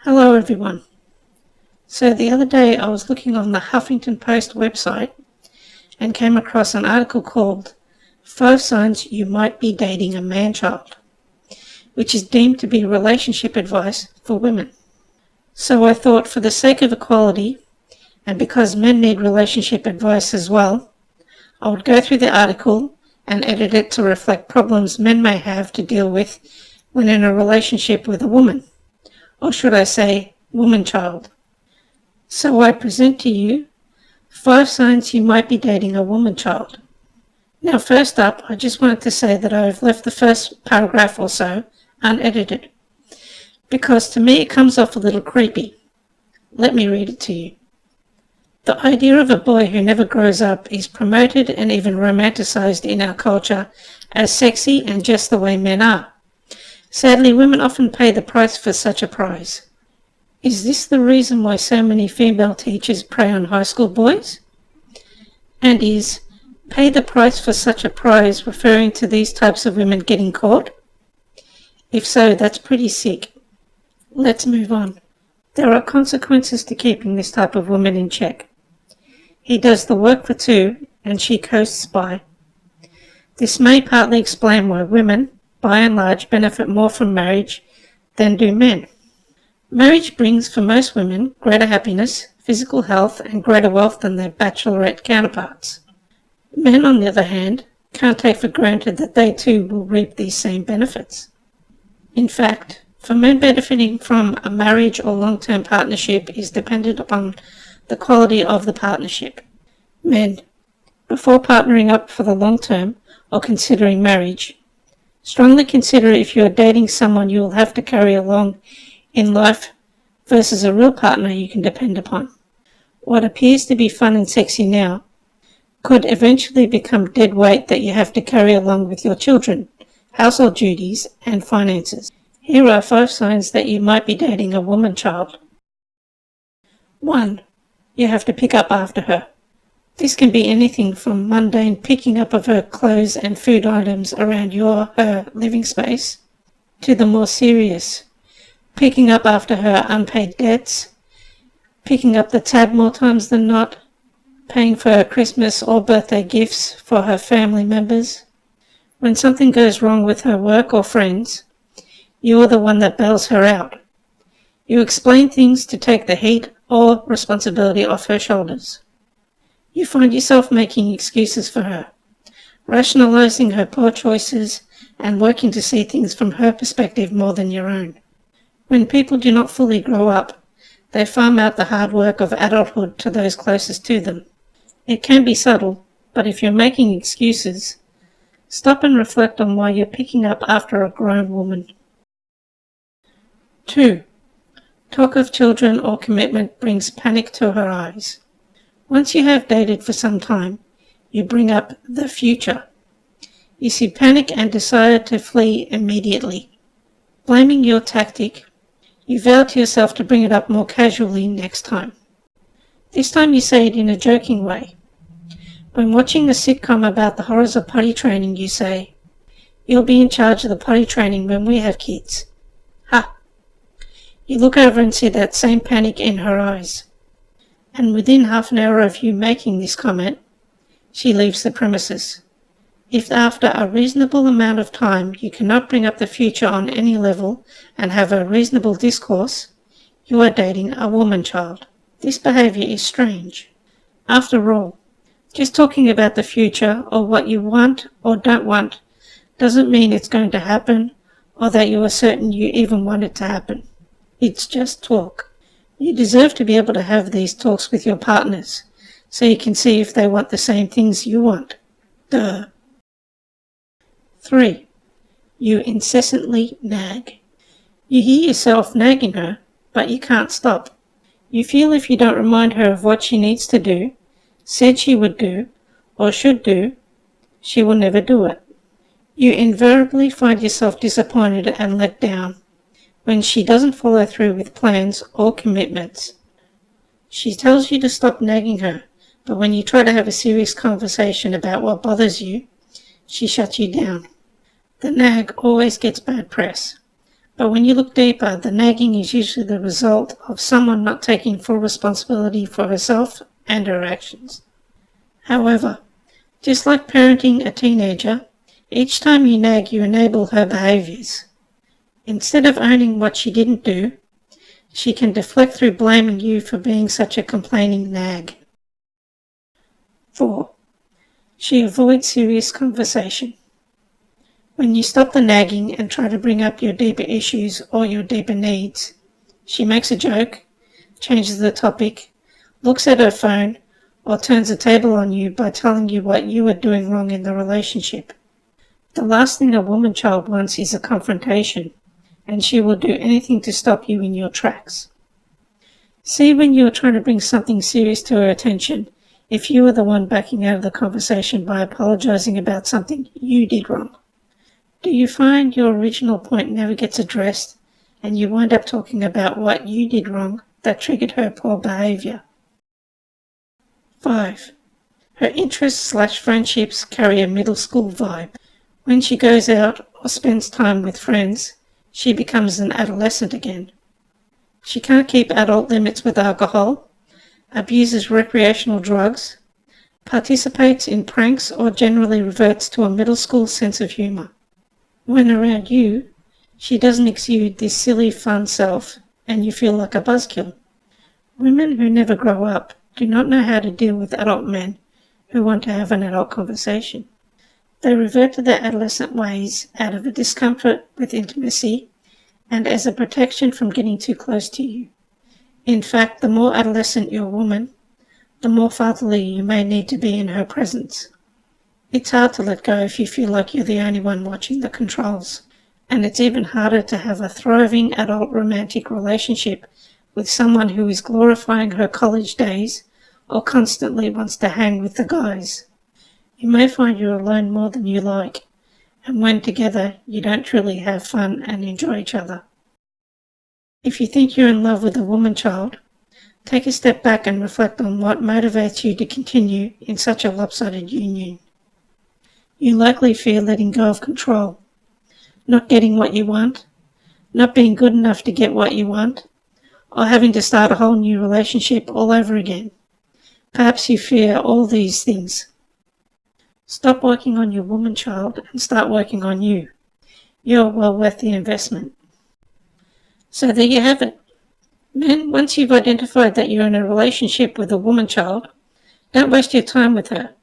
Hello everyone. So the other day I was looking on the Huffington Post website and came across an article called 5 Signs You Might Be Dating a Man-Child, which is deemed to be relationship advice for women. So I thought, for the sake of equality, and because men need relationship advice as well, I would go through the article and edit it to reflect problems men may have to deal with when in a relationship with a woman, or should I say, woman-child. So I present to you 5 signs you might be dating a woman-child. Now first up, I just wanted to say that I've left the first paragraph or so unedited, because to me it comes off a little creepy. Let me read it to you. The idea of a boy who never grows up is promoted and even romanticized in our culture as sexy and just the way men are. Sadly, women often pay the price for such a prize. Is this the reason why so many female teachers prey on high school boys? And is pay the price for such a prize referring to these types of women getting caught? If so, that's pretty sick. Let's move on. There are consequences to keeping this type of woman in check. He does the work for two and she coasts by. This may partly explain why women, by and large, benefit more from marriage than do men. Marriage brings, for most women, greater happiness, physical health, and greater wealth than their bachelorette counterparts. Men, on the other hand, can't take for granted that they too will reap these same benefits. In fact, for men, benefiting from a marriage or long-term partnership is dependent upon the quality of the partnership. Men, before partnering up for the long term or considering marriage, strongly consider if you are dating someone you will have to carry along in life versus a real partner you can depend upon. What appears to be fun and sexy now could eventually become dead weight that you have to carry along with your children, household duties, and finances. Here are 5 signs that you might be dating a woman-child. 1. You have to pick up after her. This can be anything from mundane picking up of her clothes and food items around her living space, to the more serious, picking up after her unpaid debts, picking up the tab more times than not, paying for her Christmas or birthday gifts for her family members. When something goes wrong with her work or friends, you're the one that bails her out. You explain things to take the heat or responsibility off her shoulders. You find yourself making excuses for her, rationalizing her poor choices and working to see things from her perspective more than your own. When people do not fully grow up, they farm out the hard work of adulthood to those closest to them. It can be subtle, but if you're making excuses, stop and reflect on why you're picking up after a grown woman. 2. Talk of children or commitment brings panic to her eyes. Once you have dated for some time, you bring up the future. You see panic and desire to flee immediately. Blaming your tactic, you vow to yourself to bring it up more casually next time. This time you say it in a joking way. When watching a sitcom about the horrors of potty training, you say, "You'll be in charge of the potty training when we have kids." Ha! You look over and see that same panic in her eyes. And within half an hour of you making this comment, she leaves the premises. If after a reasonable amount of time you cannot bring up the future on any level and have a reasonable discourse, you are dating a woman-child. This behavior is strange. After all, just talking about the future or what you want or don't want doesn't mean it's going to happen or that you are certain you even want it to happen. It's just talk. You deserve to be able to have these talks with your partners so you can see if they want the same things you want. Duh. 3. You incessantly nag. You hear yourself nagging her, but you can't stop. You feel if you don't remind her of what she needs to do, said she would do, or should do, she will never do it. You invariably find yourself disappointed and let down when she doesn't follow through with plans or commitments. She tells you to stop nagging her, but when you try to have a serious conversation about what bothers you, she shuts you down. The nag always gets bad press, But when you look deeper, the nagging is usually the result of someone not taking full responsibility for herself and her actions. However, just like parenting a teenager, each time you nag, you enable her behaviours. Instead of owning what she didn't do, she can deflect through blaming you for being such a complaining nag. 4. She avoids serious conversation. When you stop the nagging and try to bring up your deeper issues or your deeper needs, she makes a joke, changes the topic, looks at her phone, or turns the table on you by telling you what you are doing wrong in the relationship. The last thing a woman child wants is a confrontation, and she will do anything to stop you in your tracks. See when you are trying to bring something serious to her attention, if you are the one backing out of the conversation by apologizing about something you did wrong. Do you find your original point never gets addressed, and you wind up talking about what you did wrong that triggered her poor behaviour? 5. Her interests/friendships carry a middle school vibe. When she goes out or spends time with friends, she becomes an adolescent again. She can't keep adult limits with alcohol, abuses recreational drugs, participates in pranks, or generally reverts to a middle school sense of humour. When around you, she doesn't exude this silly fun self, and you feel like a buzzkill. Women who never grow up do not know how to deal with adult men who want to have an adult conversation. They revert to their adolescent ways out of a discomfort with intimacy and as a protection from getting too close to you. In fact, the more adolescent your woman, the more fatherly you may need to be in her presence. It's hard to let go if you feel like you're the only one watching the controls, and it's even harder to have a thriving adult romantic relationship with someone who is glorifying her college days or constantly wants to hang with the guys. You may find you're alone more than you like, and when together you don't truly have fun and enjoy each other. If you think you're in love with a woman child, take a step back and reflect on what motivates you to continue in such a lopsided union. You likely fear letting go of control, not getting what you want, not being good enough to get what you want, or having to start a whole new relationship all over again. Perhaps you fear all these things. Stop working on your woman child and start working on you. You're well worth the investment. So there you have it. Men, once you've identified that you're in a relationship with a woman child, don't waste your time with her.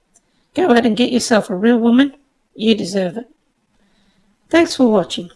Go out and get yourself a real woman. You deserve it. Thanks for watching.